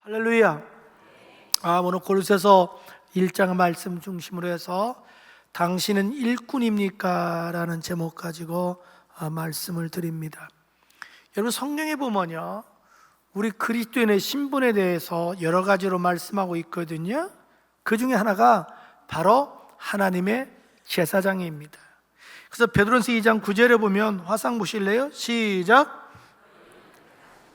할렐루야. 오늘 골로새서 1장 말씀 중심으로 해서 당신은 일꾼입니까? 라는 제목 가지고 말씀을 드립니다. 여러분, 성경에 보면요, 우리 그리스도인의 신분에 대해서 여러 가지로 말씀하고 있거든요. 그 중에 하나가 바로 하나님의 제사장입니다. 그래서 베드로전서 2장 9절에 보면 화상 보실래요? 시작.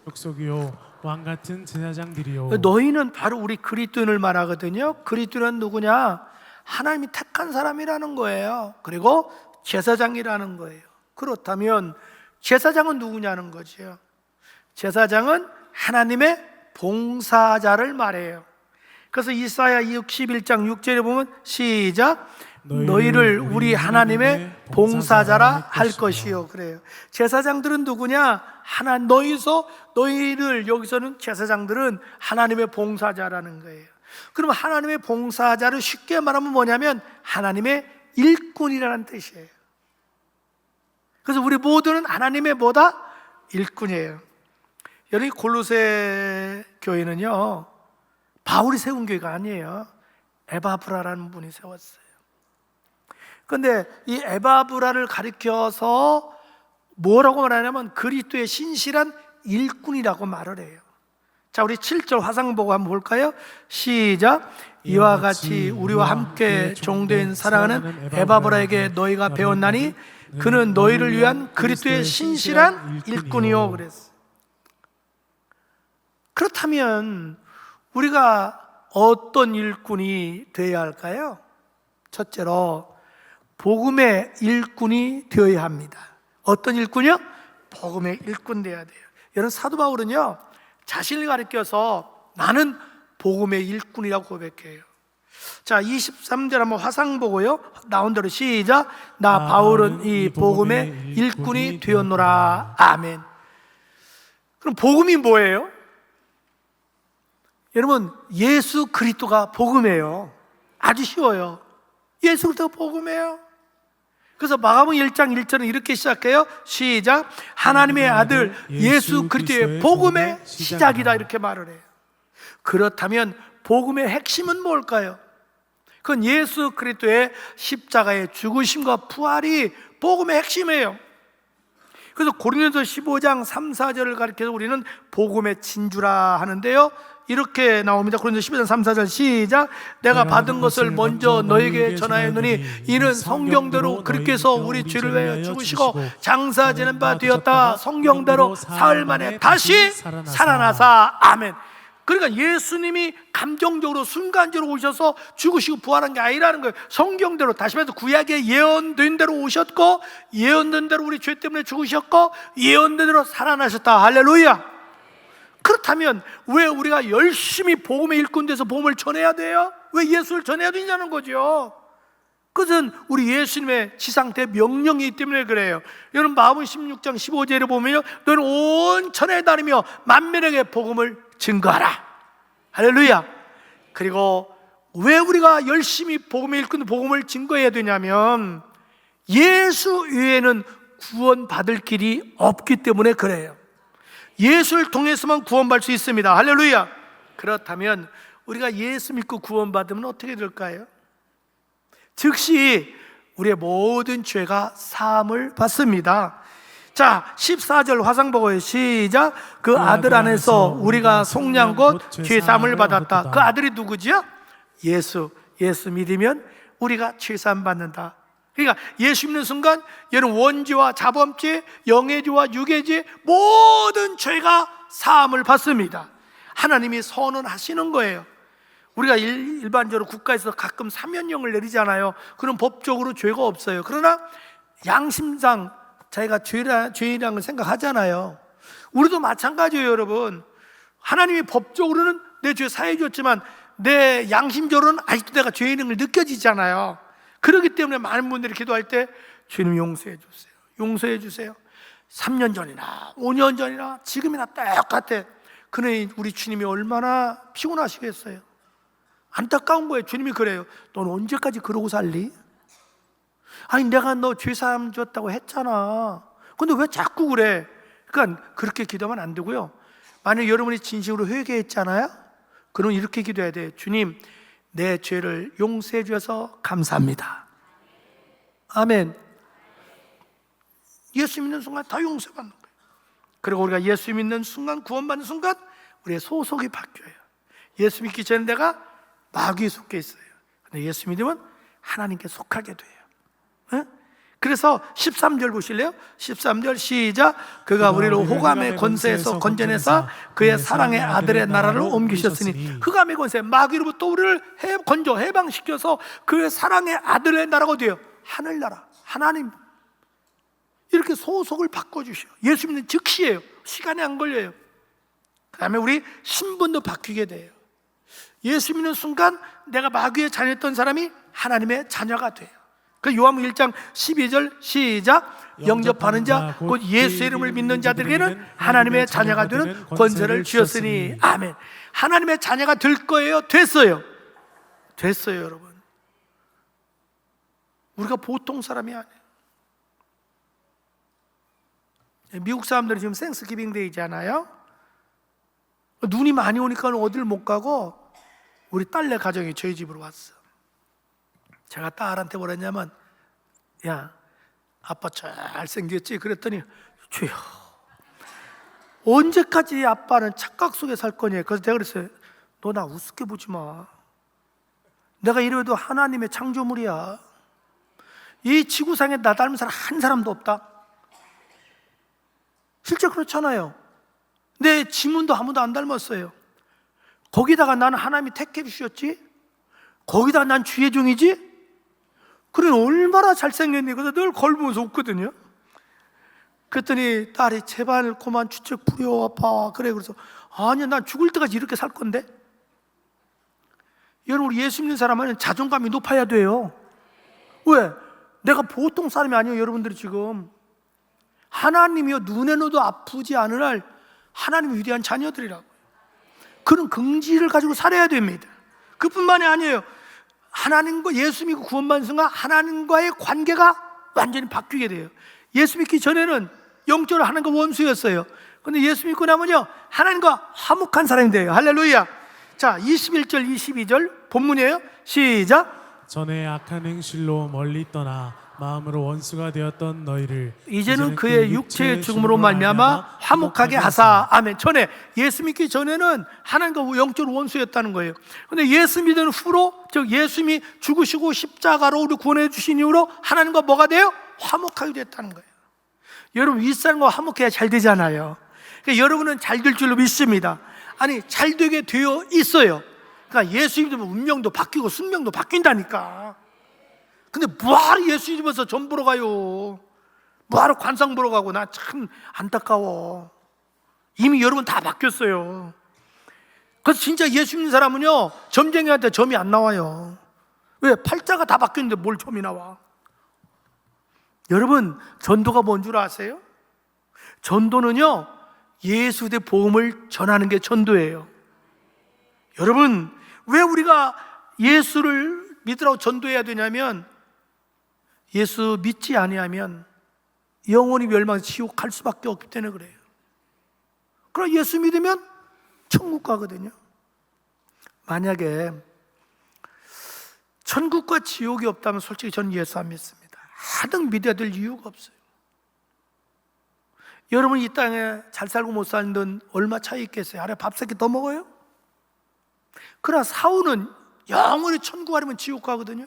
족속이요 왕 같은 제사장들이요. 너희는 바로 우리 그리스도인을 말하거든요. 그리스도인은 누구냐? 하나님이 택한 사람이라는 거예요. 그리고 제사장이라는 거예요. 그렇다면 제사장은 누구냐는 거죠. 제사장은 하나님의 봉사자를 말해요. 그래서 이사야 61장 6절에 보면 시작. 너희를 우리 하나님의 봉사자라 할 것이요. 그래요. 제사장들은 누구냐? 너희를 여기서는 제사장들은 하나님의 봉사자라는 거예요. 그럼 하나님의 봉사자를 쉽게 말하면 뭐냐면 하나님의 일꾼이라는 뜻이에요. 그래서 우리 모두는 하나님의 뭐다? 일꾼이에요. 여러분, 골로새 교회는요, 바울이 세운 교회가 아니에요. 에바브라라는 분이 세웠어요. 그런데 이 에바브라를 가리켜서 뭐라고 말하냐면 그리스도의 신실한 일꾼이라고 말을 해요. 자, 우리 7절 화상 보고 한번 볼까요? 시작. 이와 같이 우리와 함께 종된 사랑하는 에바브라에게 너희가 배웠나니 그는 너희를 위한 그리스도의 신실한 일꾼이요. 그랬어요. 그렇다면 우리가 어떤 일꾼이 되어야 할까요? 첫째로 복음의 일꾼이 되어야 합니다. 어떤 일꾼이요? 복음의 일꾼 되어야 돼요. 여러분, 사도 바울은요, 자신을 가리켜서 나는 복음의 일꾼이라고 고백해요. 자, 23절 한번 화상 보고요, 나온 대로 시작. 나 바울은 이 복음의 일꾼이 되었노라. 아멘. 그럼 복음이 뭐예요? 여러분, 예수 그리스도가 복음이에요. 아주 쉬워요. 예수 그리스도가 복음이에요. 그래서 마가복음 1장 1절은 이렇게 시작해요. 시작. 하나님의 아들 예수 그리스도의 복음의 시작이다, 이렇게 말을 해요. 그렇다면 복음의 핵심은 뭘까요? 그건 예수 그리스도의 십자가의 죽으심과 부활이 복음의 핵심이에요. 그래서 고린도서 15장 3, 4절을 가리켜서 우리는 복음의 진주라 하는데요, 이렇게 나옵니다. 고린도서 15장 3, 4절 시작. 내가 받은 것을 먼저 너에게 전하였느니 이는 성경대로 그렇게 해서 우리 죄를 위하여 죽으시고 장사 지낸 바 되었다. 성경대로 사흘 만에 다시 살아나사. 아멘. 그러니까 예수님이 감정적으로 순간적으로 오셔서 죽으시고 부활한 게 아니라는 거예요. 성경대로, 다시 말해서 구약에 예언된 대로 오셨고 예언된 대로 우리 죄 때문에 죽으셨고 예언된 대로 살아나셨다. 할렐루야. 그렇다면 왜 우리가 열심히 복음의 일꾼 돼서 복음을 전해야 돼요? 왜 예수를 전해야 되냐는 거죠. 그것은 우리 예수님의 지상대 명령이기 때문에 그래요. 여러분, 마가복음 16장 15절에 보면요, 너는 온 천하에 다니며 만민에게 복음을 증거하라. 할렐루야. 그리고 왜 우리가 열심히 복음의 일꾼, 복음을 증거해야 되냐면 예수 외에는 구원받을 길이 없기 때문에 그래요. 예수를 통해서만 구원받을 수 있습니다. 할렐루야. 그렇다면 우리가 예수 믿고 구원받으면 어떻게 될까요? 즉시 우리의 모든 죄가 사함을 받습니다. 자, 14절 화상 보고요. 시작. 그 아들 안에서 우리가 속량 곧 죄 사함을 받았다. 그 아들이 누구죠? 예수 믿으면 우리가 죄 사함 받는다. 그러니까 예수 믿는 순간 여러분, 원죄와 자범죄, 영의죄와 육의죄 모든 죄가 사함을 받습니다. 하나님이 선언하시는 거예요. 우리가 일반적으로 국가에서 가끔 사면령을 내리잖아요. 그럼 법적으로 죄가 없어요. 그러나 양심상 자기가 죄인이라는 걸 생각하잖아요. 우리도 마찬가지예요, 여러분. 하나님이 법적으로는 내 죄 사해 줬지만 내 양심적으로는 아직도 내가 죄인인 걸 느껴지잖아요. 그렇기 때문에 많은 분들이 기도할 때 주님 용서해 주세요, 용서해 주세요. 3년 전이나 5년 전이나 지금이나 똑같아. 그러니 우리 주님이 얼마나 피곤하시겠어요. 안타까운 거예요. 주님이 그래요. 넌 언제까지 그러고 살리? 아니, 내가 너 죄사함 줬다고 했잖아. 근데 왜 자꾸 그래? 그러니까 그렇게 기도하면 안 되고요. 만약 여러분이 진심으로 회개했잖아요, 그럼 이렇게 기도해야 돼요. 주님, 내 죄를 용서해 주셔서 감사합니다. 아멘. 예수 믿는 순간 다 용서받는 거예요. 그리고 우리가 예수 믿는 순간, 구원받는 순간 우리의 소속이 바뀌어요. 예수 믿기 전에 내가 마귀에 속해 있어요. 근데 예수 믿으면 하나님께 속하게 돼요. 네? 그래서 13절 보실래요? 13절 시작. 그가 우리를 호감의 권세에서 건져내사 그의 사랑의 아들의 나라를 옮기셨으니, 흑암의 권세, 마귀로부터 우리를 해방시켜서 그의 사랑의 아들의 나라가 돼요. 하늘나라, 하나님. 이렇게 소속을 바꿔주셔요. 예수 믿는 즉시예요. 시간이 안 걸려요. 그 다음에 우리 신분도 바뀌게 돼요. 예수 믿는 순간 내가 마귀의 자녀였던 사람이 하나님의 자녀가 돼요. 그 요한복음 1장 12절 시작. 영접하는 자 곧 예수 이름을 믿는 자들에게는 하나님의 자녀가 되는 권세를 주셨으니. 아멘. 하나님의 자녀가 될 거예요? 됐어요? 됐어요, 여러분. 우리가 보통 사람이 아니에요. 미국 사람들이 지금 생스기빙 데이잖아요. 눈이 많이 오니까 어딜 못 가고 우리 딸네 가정이 저희 집으로 왔어. 제가 딸한테 뭐랬냐면, 야, 아빠 잘생겼지? 그랬더니, 주여, 언제까지 아빠는 착각 속에 살 거냐? 그래서 내가 그랬어요. 너 나 우습게 보지 마. 내가 이래도 하나님의 창조물이야. 이 지구상에 나 닮은 사람 한 사람도 없다. 실제 그렇잖아요. 내 지문도 아무도 안 닮았어요. 거기다가 나는 하나님이 택해 주셨지? 거기다가 난 주의 종이지? 그래, 얼마나 잘생겼니? 그래서 늘 걸으면서 웃거든요. 그랬더니 딸이 제발 그만 주책 부려 아빠. 그래, 그래서 아니야, 난 죽을 때까지 이렇게 살 건데. 여러분, 우리 예수 믿는 사람은 자존감이 높아야 돼요. 왜? 내가 보통 사람이 아니에요. 여러분들이 지금 하나님이요, 눈에 넣어도 아프지 않을 할 하나님의 위대한 자녀들이라고요. 그런 긍지를 가지고 살아야 됩니다. 그뿐만이 아니에요. 하나님과 예수 믿고 구원받는 순간 하나님과의 관계가 완전히 바뀌게 돼요. 예수 믿기 전에는 영적으로 하나님과 원수였어요. 근데 예수 믿고 나면요, 하나님과 화목한 사람이 돼요. 할렐루야. 자, 21절 22절 본문이에요. 시작. 전에 악한 행실로 멀리 떠나 마음으로 원수가 되었던 너희를 이제는 그의 육체의 죽음으로 말미암아 화목하게 하사. 아멘. 전에 예수 믿기 전에는 하나님과 영적으로 원수였다는 거예요. 근데 예수 믿은 후로, 즉 예수님이 죽으시고 십자가로 우리 구원해 주신 이후로 하나님과 뭐가 돼요? 화목하게 됐다는 거예요. 여러분, 윗사람과 화목해야 잘 되잖아요. 그러니까 여러분은 잘 될 줄로 믿습니다. 아니, 잘 되게 되어 있어요. 그러니까 예수 믿으면 운명도 바뀌고 숙명도 바뀐다니까. 근데 뭐하러 예수 믿으면서 전 보러 가요? 뭐하러 관상 보러 가고? 나 참 안타까워. 이미 여러분 다 바뀌었어요. 그래서 진짜 예수 믿는 사람은요, 점쟁이한테 점이 안 나와요. 왜? 팔자가 다 바뀌었는데 뭘 점이 나와? 여러분, 전도가 뭔 줄 아세요? 전도는요, 예수 대 복음을 전하는 게 전도예요. 여러분, 왜 우리가 예수를 믿으라고 전도해야 되냐면, 예수 믿지 아니하면 영원히 멸망해서 지옥 갈 수밖에 없기 때문에 그래요. 그러나 예수 믿으면 천국 가거든요. 만약에 천국과 지옥이 없다면 솔직히 저는 예수 안 믿습니다. 하등 믿어야 될 이유가 없어요. 여러분, 이 땅에 잘 살고 못 사는 돈 얼마 차이 있겠어요? 하루에 밥 3끼 더 먹어요? 그러나 사후는 영원히 천국 가려면 지옥 가거든요.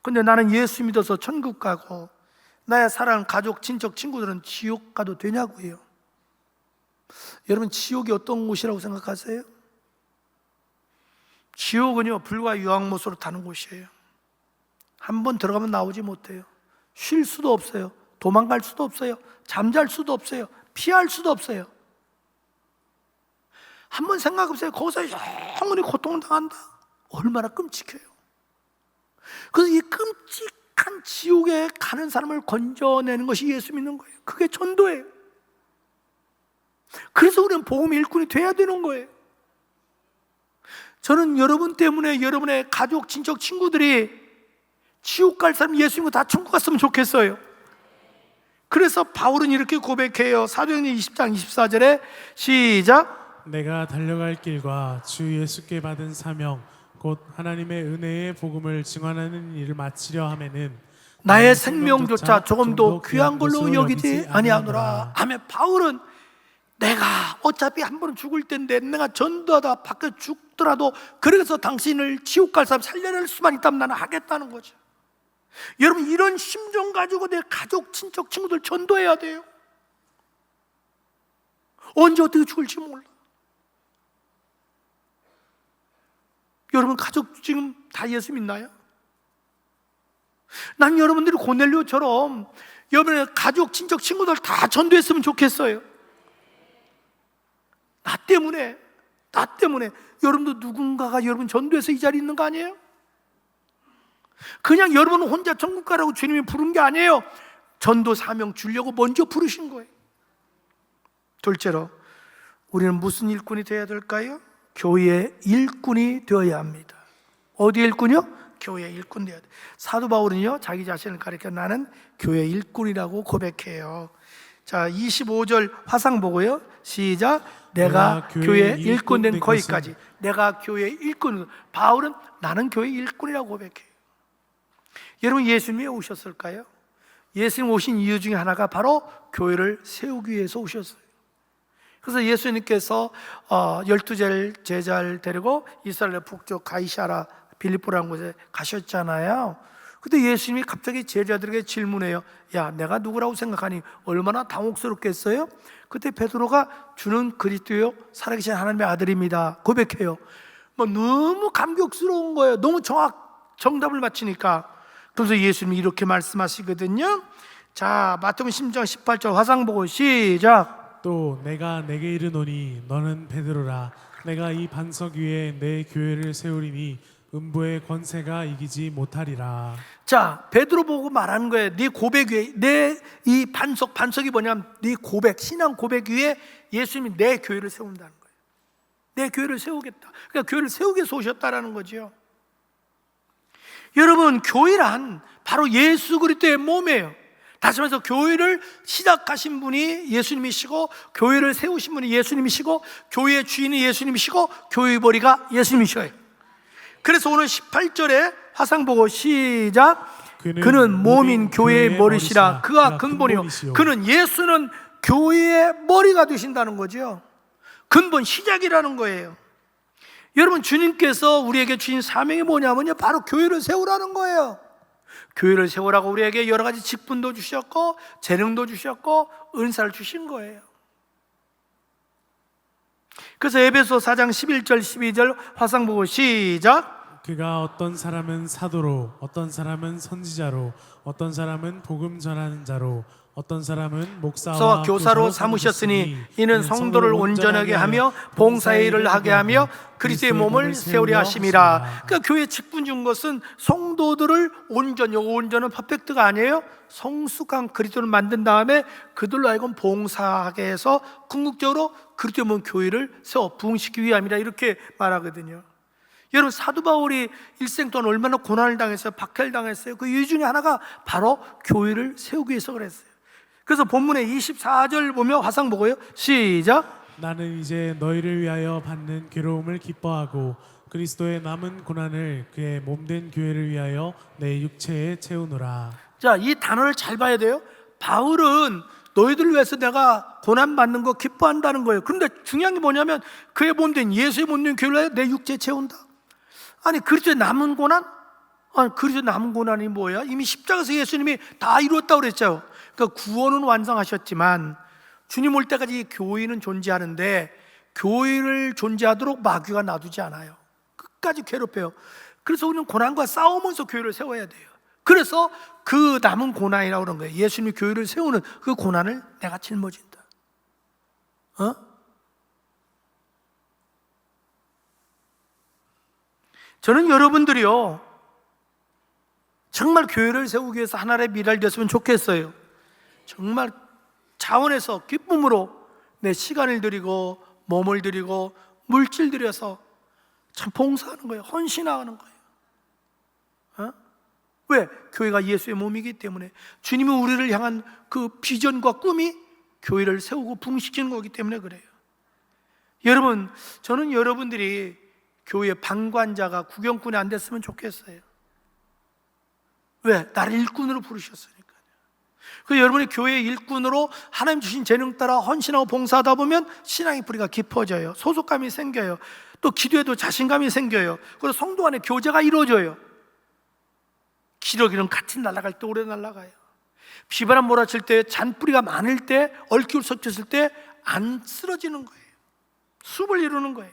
근데 나는 예수 믿어서 천국 가고 나의 사랑하는 가족, 친척, 친구들은 지옥 가도 되냐고요. 여러분, 지옥이 어떤 곳이라고 생각하세요? 지옥은요, 불과 유황못으로 타는 곳이에요. 한번 들어가면 나오지 못해요. 쉴 수도 없어요. 도망갈 수도 없어요. 잠잘 수도 없어요. 피할 수도 없어요. 한번 생각해보세요. 거기서 영원히 고통당한다. 얼마나 끔찍해요. 그래서 이 끔찍한 지옥에 가는 사람을 건져내는 것이 예수 믿는 거예요. 그게 전도예요. 그래서 우리는 복음 일꾼이 돼야 되는 거예요. 저는 여러분 때문에 여러분의 가족, 친척, 친구들이 지옥 갈 사람 예수 믿고 다 천국 갔으면 좋겠어요. 그래서 바울은 이렇게 고백해요. 사도행전 20장 24절에 시작. 내가 달려갈 길과 주 예수께 받은 사명 곧 하나님의 은혜의 복음을 증언하는 일을 마치려 하면은 나의 생명조차 조금도 귀한 걸로 여기지 아니하노라. 아멘. 바울은 내가 어차피 한 번은 죽을 텐데 내가 전도하다 밖에 죽더라도 그래서 당신을 지옥 갈 사람 살려낼 수만 있다면 나는 하겠다는 거죠. 여러분, 이런 심정 가지고 내 가족, 친척, 친구들 전도해야 돼요. 언제 어떻게 죽을지 몰라. 여러분, 가족 지금 다 예수 믿나요? 난 여러분들이 고넬료처럼 여러분의 가족, 친척, 친구들 다 전도했으면 좋겠어요. 나 때문에 여러분도 누군가가 여러분 전도해서 이 자리에 있는 거 아니에요? 그냥 여러분은 혼자 천국 가라고 주님이 부른 게 아니에요. 전도 사명 주려고 먼저 부르신 거예요. 둘째로, 우리는 무슨 일꾼이 되어야 될까요? 교회의 일꾼이 되어야 합니다. 어디 일꾼이요? 교회의 일꾼 되어야 돼요. 사도 바울은요, 자기 자신을 가리켜 나는 교회의 일꾼이라고 고백해요. 자, 25절 화상 보고요, 시작. 내가 교회의 일꾼 된 거기까지. 내가 교회의 일꾼. 바울은 나는 교회의 일꾼이라고 고백해요. 여러분, 예수님이 왜 오셨을까요? 예수님 오신 이유 중에 하나가 바로 교회를 세우기 위해서 오셨어요. 그래서 예수님께서 12 제자를 데리고 이스라엘 북쪽 가이사라 빌립보라는 곳에 가셨잖아요. 근데 예수님이 갑자기 제자들에게 질문해요. 야, 내가 누구라고 생각하니? 얼마나 당혹스럽겠어요? 그때 베드로가 주는 그리스도요 살아계신 하나님의 아들입니다 고백해요. 너무 감격스러운 거예요. 너무 정답을 맞히니까. 그래서 예수님이 이렇게 말씀하시거든요. 자, 마태복음 10장 18절 화상 보고 시작. 또 내가 내게 이르노니 너는 베드로라. 내가 이 반석 위에 내 교회를 세우리니 음부의 권세가 이기지 못하리라. 자, 베드로 보고 말하는 거예요. 네 고백 위에, 내 이 반석이 뭐냐면 네 고백, 신앙 고백 위에 예수님이 내 교회를 세운다는 거예요. 내 교회를 세우겠다. 그러니까 교회를 세우기 위해서 오셨다라는 거죠. 여러분, 교회란 바로 예수 그리스도의 몸이에요. 다시 말해서 교회를 시작하신 분이 예수님이시고, 교회를 세우신 분이 예수님이시고, 교회의 주인이 예수님이시고, 교회의 머리가 예수님이셔요. 그래서 오늘 18절에 화상 보고 시작. 그는 몸인 교회의 머리시라. 그가 근본이요. 그는, 예수는 교회의 머리가 되신다는 거죠. 근본, 시작이라는 거예요. 여러분, 주님께서 우리에게 주신 사명이 뭐냐면요, 바로 교회를 세우라는 거예요. 교회를 세우라고 우리에게 여러 가지 직분도 주셨고 재능도 주셨고 은사를 주신 거예요. 그래서 에베소 4장 11절 12절 화상 보고 시작. 그가 어떤 사람은 사도로, 어떤 사람은 선지자로, 어떤 사람은 복음 전하는 자로, 어떤 사람은 목사와 교사로 삼으셨으니 이는 성도를 온전하게 하며 봉사의 일을 하게 하며 그리스도의 몸을 세우려 하심이라. 그러니까 교회 직분 준 것은 성도들을 온전은 퍼펙트가 아니에요. 성숙한 그리스도를 만든 다음에 그들로 하여금 봉사하게 해서 궁극적으로 그리스도의 몸 교회를 세워 부흥시키기 위함이라, 이렇게 말하거든요. 여러분, 사도 바울이 일생 동안 얼마나 고난을 당했어요. 박해를 당했어요. 그 이유 중에 하나가 바로 교회를 세우기 위해서 그랬어요. 그래서 본문의 24절 보면 화상 보고요, 시작. 나는 이제 너희를 위하여 받는 괴로움을 기뻐하고 그리스도의 남은 고난을 그의 몸된 교회를 위하여 내 육체에 채우노라. 자, 이 단어를 잘 봐야 돼요. 바울은 너희들을 위해서 내가 고난 받는 거 기뻐한다는 거예요. 그런데 중요한 게 뭐냐면 그의 몸된 예수의 몸된 교회를 위하여 내 육체에 채운다. 아니, 그리스도의 남은 고난? 아니, 그리스도의 남은 고난이 뭐야? 이미 십자가에서 예수님이 다 이루었다고 그랬죠. 그러니까 구원은 완성하셨지만 주님 올 때까지 교회는 존재하는데 교회를 존재하도록 마귀가 놔두지 않아요. 끝까지 괴롭혀요. 그래서 우리는 고난과 싸우면서 교회를 세워야 돼요. 그래서 그 남은 고난이라고 그런 거예요. 예수님이 교회를 세우는 그 고난을 내가 짊어진다. 저는 여러분들이요, 정말 교회를 세우기 위해서 하나의 미랄 됐으면 좋겠어요. 정말 자원에서 기쁨으로 내 시간을 드리고 몸을 드리고 물질 들여서 참 봉사하는 거예요. 헌신하는 거예요. 왜? 교회가 예수의 몸이기 때문에, 주님이 우리를 향한 그 비전과 꿈이 교회를 세우고 부흥시키는 거기 때문에 그래요. 여러분, 저는 여러분들이 교회 방관자가 구경꾼이 안 됐으면 좋겠어요. 왜? 나를 일꾼으로 부르셨으니까요. 그 여러분이 교회 일꾼으로 하나님 주신 재능 따라 헌신하고 봉사하다 보면 신앙의 뿌리가 깊어져요. 소속감이 생겨요. 또 기도에도 자신감이 생겨요. 그리고 성도 간의 교제가 이루어져요. 기러기는 같이 날아갈 때 오래 날아가요. 비바람 몰아칠 때, 잔뿌리가 많을 때, 얽히고 섞였을 때 안 쓰러지는 거예요. 숲을 이루는 거예요.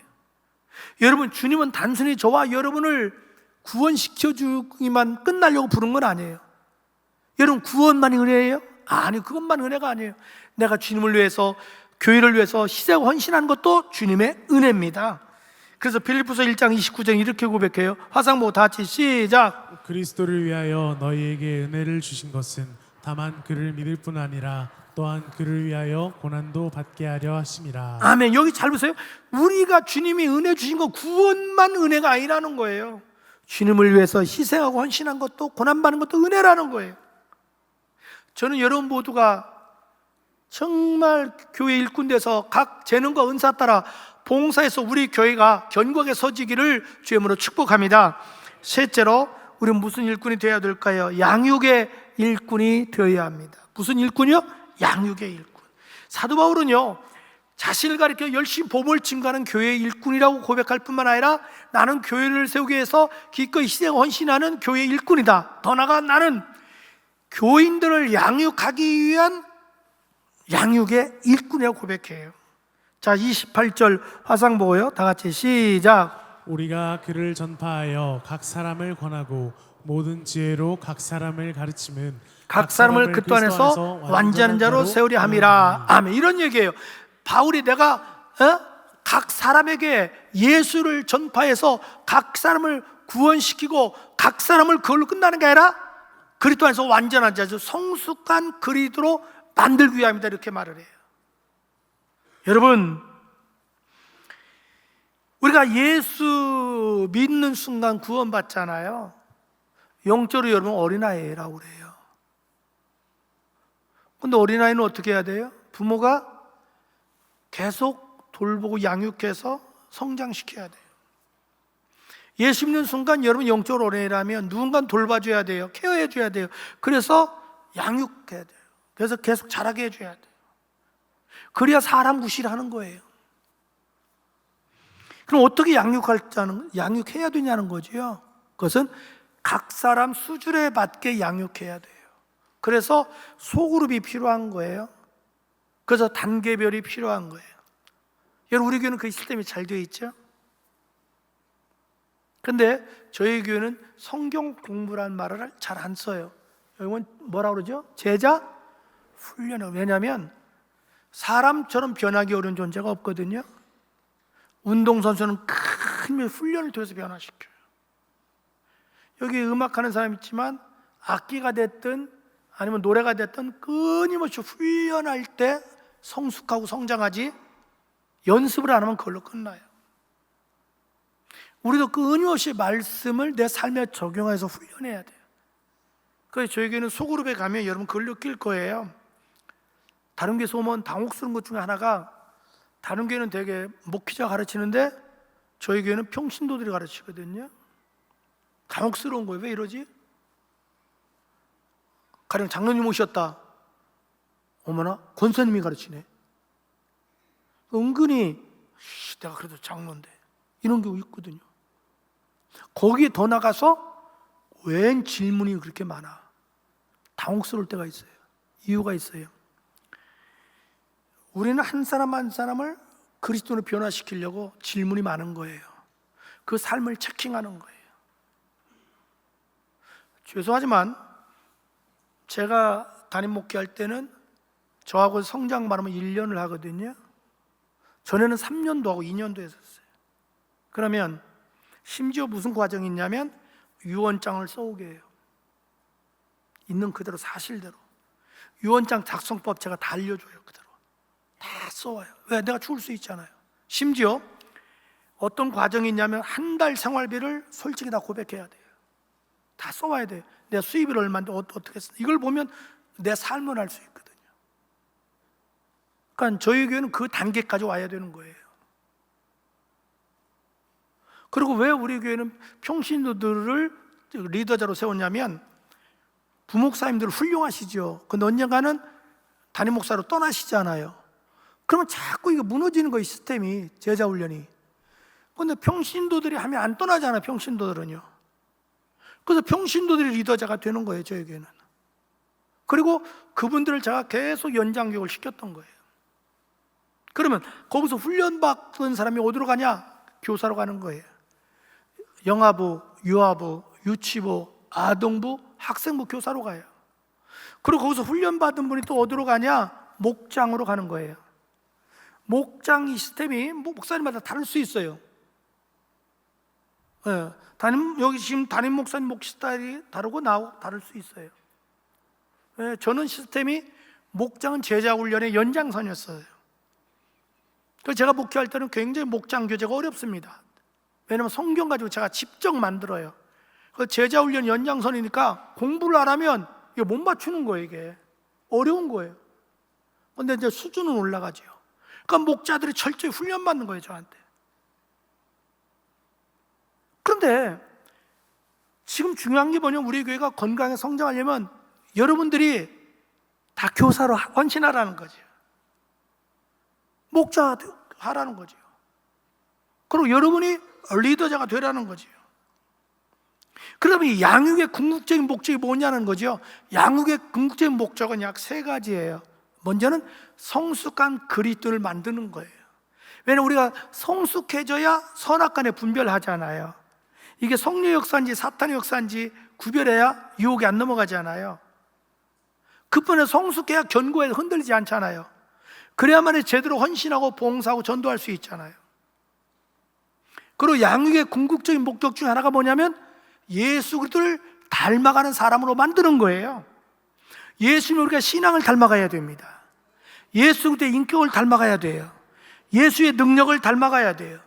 여러분, 주님은 단순히 저와 여러분을 구원시켜주기만 끝나려고 부른 건 아니에요. 여러분, 구원만이 은혜예요? 아니, 그것만 은혜가 아니에요. 내가 주님을 위해서, 교회를 위해서 희생 헌신하는 것도 주님의 은혜입니다. 그래서 빌립보서 1장 29절 이렇게 고백해요. 화상 보고 다 같이 시작. 그리스도를 위하여 너희에게 은혜를 주신 것은 다만 그를 믿을 뿐 아니라 또한 그를 위하여 고난도 받게 하려 하심이라. 아멘. 여기 잘 보세요. 우리가 주님이 은혜 주신 거 구원만 은혜가 아니라는 거예요. 주님을 위해서 희생하고 헌신한 것도, 고난받는 것도 은혜라는 거예요. 저는 여러분 모두가 정말 교회 일꾼 돼서 각 재능과 은사 따라 봉사해서 우리 교회가 견고하게 서지기를 주의 이름으로 축복합니다. 셋째로, 우리는 무슨 일꾼이 되어야 될까요? 양육의 일꾼이 되어야 합니다. 무슨 일꾼이요? 양육의 일꾼. 사도 바울은요, 자신을 가리켜 열심히 보복을 증거하는 교회의 일꾼이라고 고백할 뿐만 아니라 나는 교회를 세우기 위해서 기꺼이 희생 헌신하는 교회의 일꾼이다. 더 나아가 나는 교인들을 양육하기 위한 양육의 일꾼이라고 고백해요. 자, 28절 화상 보고요. 다 같이 시작. 우리가 그를 전파하여 각 사람을 권하고 모든 지혜로 각 사람을 가르침은 각 사람을 그리스도 안에서 완전한 자로 세우려 함이라. 아멘. 이런 얘기예요. 바울이 내가 각 사람에게 예수를 전파해서 각 사람을 구원시키고 각 사람을 그걸로 끝나는 게 아니라 그리스도 안에서 완전한 자죠, 성숙한 그리스도로 만들기 위함이다, 이렇게 말을 해요. 여러분, 우리가 예수 믿는 순간 구원받잖아요. 영적으로 여러분 어린아이라고 그래요. 근데 어린아이는 어떻게 해야 돼요? 부모가 계속 돌보고 양육해서 성장시켜야 돼요. 예수 믿는 순간 여러분 영적으로 어린아이라면 누군가 돌봐줘야 돼요. 케어해줘야 돼요. 그래서 양육해야 돼요. 그래서 계속 자라게 해줘야 돼요. 그래야 사람 구실하는 거예요. 그럼 어떻게 양육해야 되냐는 거죠. 그것은 각 사람 수준에 맞게 양육해야 돼요. 그래서 소그룹이 필요한 거예요. 그래서 단계별이 필요한 거예요. 여러분, 우리 교회는 그 시스템이 잘 되어 있죠? 근데 저희 교회는 성경 공부라는 말을 잘 안 써요. 여러분 뭐라 그러죠? 제자 훈련을. 왜냐하면 사람처럼 변하기 어려운 존재가 없거든요. 운동선수는 큰 훈련을 통해서 변화시켜요. 여기 음악하는 사람 있지만 악기가 됐든 아니면 노래가 됐든 끊임없이 훈련할 때 성숙하고 성장하지, 연습을 안 하면 그걸로 끝나요. 우리도 끊임없이 말씀을 내 삶에 적용해서 훈련해야 돼요. 그래서 저희 교회는 소그룹에 가면 여러분 그걸 느낄 거예요. 다른 교회에서 오면 당혹스러운 것 중에 하나가, 다른 교회는 되게 목회자 가르치는데 저희 교회는 평신도들이 가르치거든요. 당혹스러운 거예요. 왜 이러지? 가령 장로님 오셨다. 어머나, 권사님이 가르치네. 은근히 내가 그래도 장로인데, 이런 경우 있거든요. 거기에 더 나가서 웬 질문이 그렇게 많아. 당혹스러울 때가 있어요. 이유가 있어요. 우리는 한 사람 한 사람을 그리스도로 변화시키려고 질문이 많은 거예요. 그 삶을 체킹하는 거예요. 죄송하지만 제가 담임 목회할 때는 저하고 성장 말하면 1년을 하거든요. 전에는 3년도 하고 2년도 했었어요. 그러면 심지어 무슨 과정이 있냐면 유언장을 써오게 해요. 있는 그대로 사실대로. 유언장 작성법 제가 다 알려줘요. 그대로 다 써와요. 왜? 내가 죽을 수 있잖아요. 심지어 어떤 과정이 있냐면 한 달 생활비를 솔직히 다 고백해야 돼요. 다 써와야 돼요. 내 수입이 얼마인데 어떻게 써? 이걸 보면 내 삶을 알 수 있거든요. 그러니까 저희 교회는 그 단계까지 와야 되는 거예요. 그리고 왜 우리 교회는 평신도들을 리더자로 세웠냐면, 부목사님들 훌륭하시죠. 근데 언젠가는 담임 목사로 떠나시잖아요. 그러면 자꾸 이거 무너지는 거예요, 시스템이, 제자 훈련이. 근데 평신도들이 하면 안 떠나잖아요, 평신도들은요. 그래서 평신도들이 리더자가 되는 거예요, 저에게는. 그리고 그분들을 제가 계속 연장교육을 시켰던 거예요. 그러면 거기서 훈련받은 사람이 어디로 가냐? 교사로 가는 거예요. 영아부, 유아부, 유치부, 아동부, 학생부 교사로 가요. 그리고 거기서 훈련받은 분이 또 어디로 가냐? 목장으로 가는 거예요. 목장 이 시스템이 목사님마다 다를 수 있어요. 예, 여기 지금 담임 목사님 목 스타일이 다르고 다를 수 있어요. 예, 저는 시스템이 목장은 제자 훈련의 연장선이었어요. 그래서 제가 목회할 때는 굉장히 목장 교재가 어렵습니다. 왜냐하면 성경 가지고 제가 직접 만들어요. 그 제자 훈련 연장선이니까 공부를 안 하면 이게 못 맞추는 거예요. 이게 어려운 거예요. 근데 이제 수준은 올라가죠. 그러니까 목자들이 철저히 훈련받는 거예요, 저한테. 그런데 지금 중요한 게 뭐냐면, 우리 교회가 건강하게 성장하려면 여러분들이 다 교사로 헌신하라는 거죠. 목자 하라는 거죠. 그리고 여러분이 리더자가 되라는 거죠. 그러면 이 양육의 궁극적인 목적이 뭐냐는 거죠. 양육의 궁극적인 목적은 약 3가지예요. 먼저는 성숙한 그리스도를 만드는 거예요. 왜냐하면 우리가 성숙해져야 선악간에 분별하잖아요. 이게 성령의 역사인지 사탄의 역사인지 구별해야 유혹에 안 넘어가잖아요. 그뿐에 성숙해야 견고해서 흔들리지 않잖아요. 그래야만 제대로 헌신하고 봉사하고 전도할 수 있잖아요. 그리고 양육의 궁극적인 목적 중 하나가 뭐냐면, 예수 그리스도를 닮아가는 사람으로 만드는 거예요. 예수님, 우리가 신앙을 닮아가야 됩니다. 예수 그리스도의 인격을 닮아가야 돼요. 예수의 능력을 닮아가야 돼요.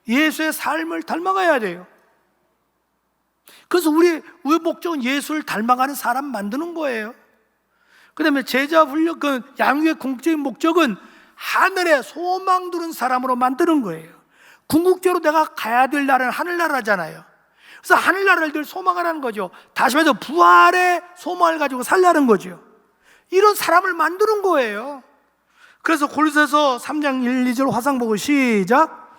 예수의 삶을 닮아가야 돼요. 그래서 우리의 목적은 예수를 닮아가는 사람 만드는 거예요. 그 다음에 제자 훈련, 양육의 궁극적인 목적은 하늘에 소망 두는 사람으로 만드는 거예요. 궁극적으로 내가 가야 될 나라는 하늘나라잖아요. 그래서 하늘나라를 늘 소망하라는 거죠. 다시 말해서 부활의 소망을 가지고 살라는 거죠. 이런 사람을 만드는 거예요. 그래서 골로새서 3장 1, 2절 화상 보고 시작.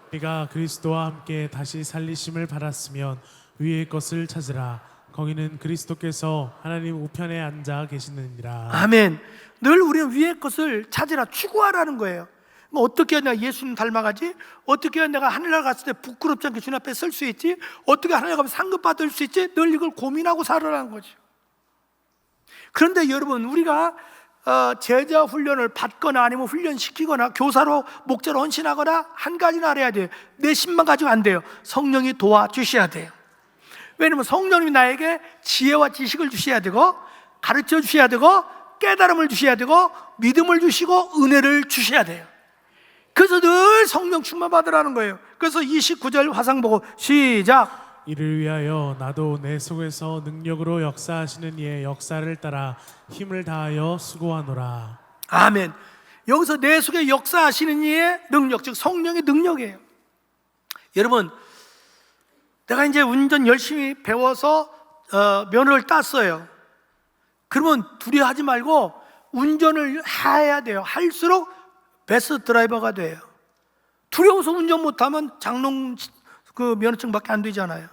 우리가 그리스도와 함께 다시 살리심을 받았으면 위의 것을 찾으라. 거기는 그리스도께서 하나님 우편에 앉아 계시느니라. 아멘. 늘 우리는 위의 것을 찾으라, 추구하라는 거예요. 뭐 어떻게 해야 내가 예수님 닮아가지? 어떻게 해야 내가 하늘나라 갔을 때 부끄럽지 않게 주님 앞에 설 수 있지? 어떻게 하늘나라 가면 상급 받을 수 있지? 늘 이걸 고민하고 살아라는 거죠. 그런데 여러분, 우리가 제자 훈련을 받거나 아니면 훈련시키거나 교사로 목자로 헌신하거나 한 가지는 알아야 돼요. 내 신만 가지고 안 돼요. 성령이 도와주셔야 돼요. 왜냐면 성령님이 나에게 지혜와 지식을 주셔야 되고, 가르쳐 주셔야 되고, 깨달음을 주셔야 되고, 믿음을 주시고, 은혜를 주셔야 돼요. 그래서 늘 성령 충만 받으라는 거예요. 그래서 29절 화상 보고 시작. 이를 위하여 나도 내 속에서 능력으로 역사하시는 이의 역사를 따라 힘을 다하여 수고하노라. 아멘. 여기서 내 속에 역사하시는 이의 능력, 즉 성령의 능력이에요. 여러분, 내가 이제 운전 열심히 배워서 면허를 땄어요. 그러면 두려워하지 말고 운전을 해야 돼요. 할수록 베스트 드라이버가 돼요. 두려워서 운전 못하면 장롱 면허증밖에 안 되잖아요.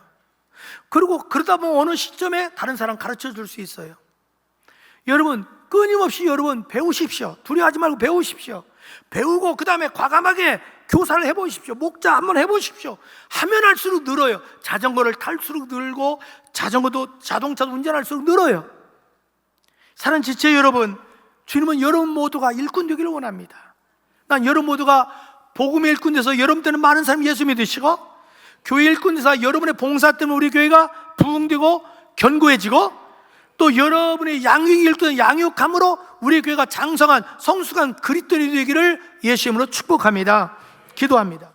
그리고 그러다 보면 어느 시점에 다른 사람 가르쳐 줄 수 있어요. 여러분, 끊임없이 여러분 배우십시오. 두려워하지 말고 배우십시오. 배우고 그 다음에 과감하게 교사를 해보십시오. 목자 한번 해보십시오. 하면 할수록 늘어요. 자전거를 탈수록 늘고, 자동차도 운전할수록 늘어요. 사는 지체 여러분, 주님은 여러분 모두가 일꾼 되기를 원합니다. 난 여러분 모두가 복음의 일꾼 돼서 여러분 때는 많은 사람이 예수 믿으시고, 교회 일꾼 돼서 여러분의 봉사 때문에 우리 교회가 부흥되고 견고해지고, 또 여러분의 양육이 일꾼 양육함으로 우리 교회가 장성한 성숙한 그리스도인이 되기를 예수 이름으로 축복합니다. 기도합니다.